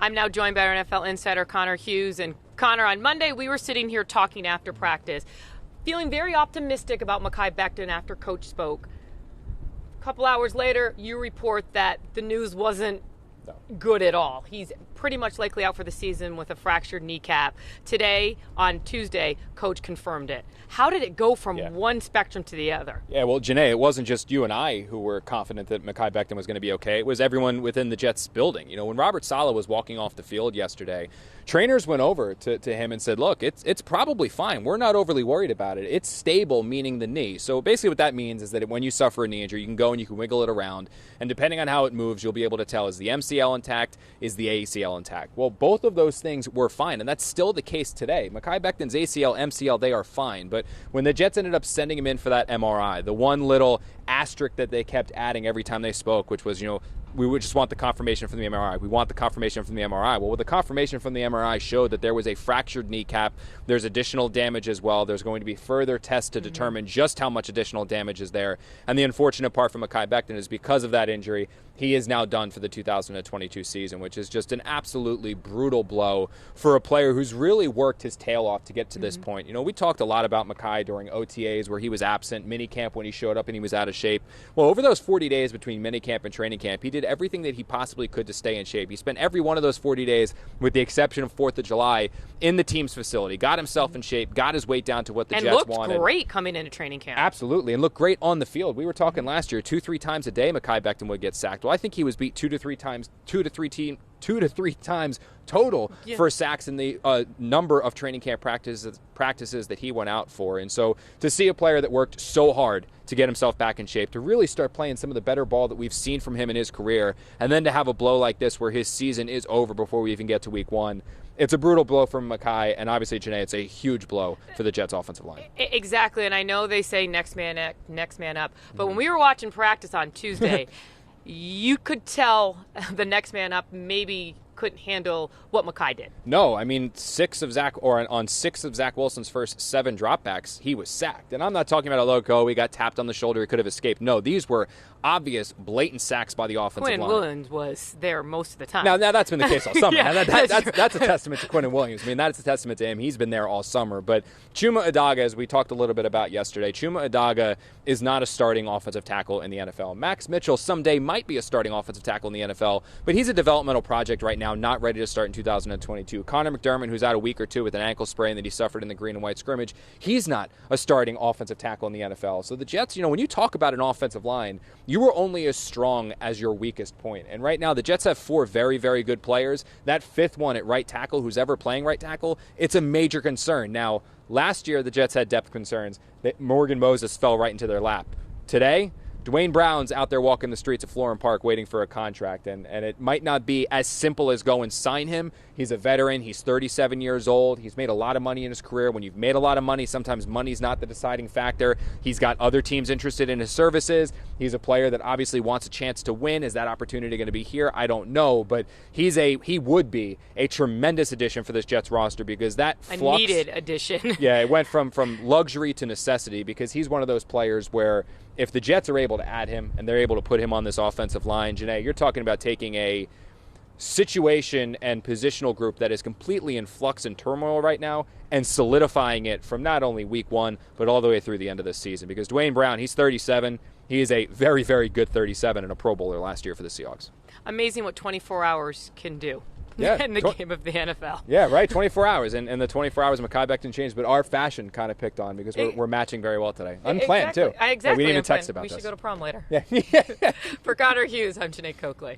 I'm now joined by our NFL insider, Connor Hughes. And Connor, on Monday, we were sitting here talking after practice, feeling very optimistic about Mekhi Becton after Coach spoke. A couple hours later, you report that the news wasn't good at all. He's pretty much likely out for the season with a fractured kneecap. Today, on Tuesday, Coach confirmed it. How did it go from one spectrum to the other? Yeah, well, Jeane, it wasn't just you and I who were confident that Mekhi Becton was going to be okay. It was everyone within the Jets building. You know, when Robert Saleh was walking off the field yesterday, trainers went over to him and said, look, it's probably fine. We're not overly worried about it. It's stable, meaning the knee. So basically what that means is that when you suffer a knee injury, you can go and you can wiggle it around. And depending on how it moves, you'll be able to tell, is the MCL intact? Is the ACL intact? Well, both of those things were fine, and that's still the case today. Mekhi Becton's ACL, MCL, they are fine. But when the Jets ended up sending him in for that MRI, the one little asterisk that they kept adding every time they spoke, which was, we would just want the confirmation from the MRI. We want the confirmation from the MRI. Well, the confirmation from the MRI showed that there was a fractured kneecap. There's additional damage as well. There's going to be further tests to determine just how much additional damage is there. And the unfortunate part for Mekhi Becton is because of that injury, he is now done for the 2022 season, which is just an absolutely brutal blow for a player who's really worked his tail off to get to this point. We talked a lot about Mekhi during OTAs where he was absent, minicamp when he showed up and he was out of shape. Well, over those 40 days between minicamp and training camp, he did everything that he possibly could to stay in shape. He spent every one of those 40 days, with the exception of 4th of July, in the team's facility, got himself in shape, got his weight down to what the Jets wanted. And looked great coming into training camp. Absolutely, and looked great on the field. We were talking last year, 2-3 times a day Mekhi Becton would get sacked. Well, I think he was beat 2 to 3 times total for sacks in the number of training camp practices that he went out for. And so to see a player that worked so hard to get himself back in shape, to really start playing some of the better ball that we've seen from him in his career, and then to have a blow like this where his season is over before we even get to week 1, it's a brutal blow from Mekhi, and obviously, Jeane, it's a huge blow for the Jets' offensive line. Exactly, and I know they say next man up, but when we were watching practice on Tuesday, you could tell the next man up maybe couldn't handle what Mekhi did. No, I mean, on 6 of Zach Wilson's first 7 dropbacks, he was sacked. And I'm not talking about a loco, he got tapped on the shoulder, he could have escaped. No, these were obvious, blatant sacks by the offensive line. Quinn Williams was there most of the time. Now that's been the case all summer. That's a testament to Quinn Williams. I mean, that's a testament to him. He's been there all summer. But Chuma Edoga, as we talked a little bit about yesterday, Chuma Edoga is not a starting offensive tackle in the NFL. Max Mitchell someday might be a starting offensive tackle in the NFL, but he's a developmental project right now, not ready to start in 2022. Connor McDermott, who's out a week or two with an ankle sprain that he suffered in the green and white scrimmage, he's not a starting offensive tackle in the NFL. So the Jets, when you talk about an offensive line, you are only as strong as your weakest point. And right now, the Jets have 4 very, very good players. That 5th one at right tackle, who's ever playing right tackle, it's a major concern. Now, last year, the Jets had depth concerns. That Morgan Moses fell right into their lap. Today, Dwayne Brown's out there walking the streets of Florham Park waiting for a contract, and it might not be as simple as go and sign him. He's a veteran. He's 37 years old. He's made a lot of money in his career. When you've made a lot of money, sometimes money's not the deciding factor. He's got other teams interested in his services. He's a player that obviously wants a chance to win. Is that opportunity going to be here? I don't know, but he would be a tremendous addition for this Jets roster because that flux, a needed addition. Yeah, it went from luxury to necessity because he's one of those players where if the Jets are able to add him and they're able to put him on this offensive line, Jeane, you're talking about taking a situation and positional group that is completely in flux and turmoil right now and solidifying it from not only week 1, but all the way through the end of this season. Because Dwayne Brown, he's 37. He is a very, very good 37 and a Pro Bowler last year for the Seahawks. Amazing what 24 hours can do. Yeah, in the game of the NFL. Yeah, right, 24 hours. And the 24 hours Mekhi Becton changed, but our fashion kind of picked on because we're matching very well today. Unplanned, exactly. too. Exactly. We didn't even text about this. We should go to prom later. Yeah. For Connor Hughes, I'm Jeane Coakley.